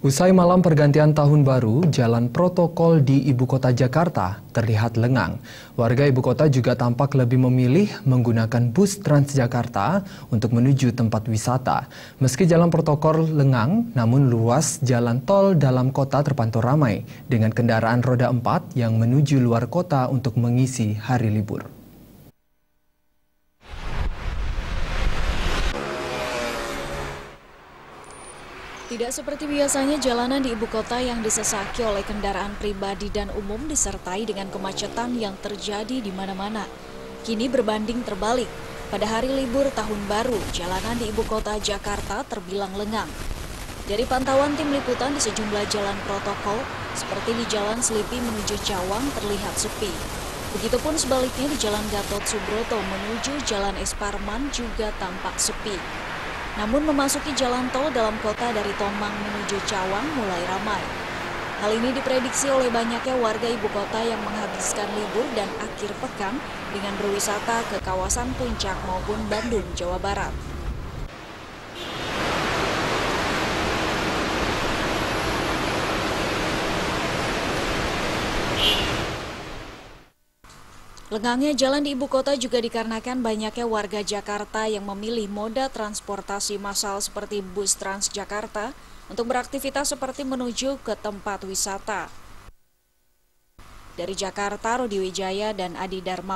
Usai malam pergantian tahun baru, jalan protokol di Ibu Kota Jakarta terlihat lengang. Warga Ibu Kota juga tampak lebih memilih menggunakan bus Transjakarta untuk menuju tempat wisata. Meski jalan protokol lengang, namun luas jalan tol dalam kota terpantau ramai dengan kendaraan roda 4 yang menuju luar kota untuk mengisi hari libur. Tidak seperti biasanya, jalanan di ibu kota yang disesaki oleh kendaraan pribadi dan umum disertai dengan kemacetan yang terjadi di mana-mana. Kini berbanding terbalik, pada hari libur tahun baru, jalanan di ibu kota Jakarta terbilang lengang. Dari pantauan tim liputan di sejumlah jalan protokol, seperti di Jalan Selipi menuju Cawang terlihat sepi. Begitupun sebaliknya di Jalan Gatot Subroto menuju Jalan Es Parman juga tampak sepi. Namun memasuki jalan tol dalam kota dari Tomang menuju Cawang mulai ramai. Hal ini diprediksi oleh banyaknya warga ibu kota yang menghabiskan libur dan akhir pekan dengan berwisata ke kawasan Puncak maupun Bandung, Jawa Barat. Lengangnya jalan di ibu kota juga dikarenakan banyaknya warga Jakarta yang memilih moda transportasi massal seperti bus Transjakarta untuk beraktivitas seperti menuju ke tempat wisata. Dari Jakarta, Rudi Wijaya dan Adi Dharma.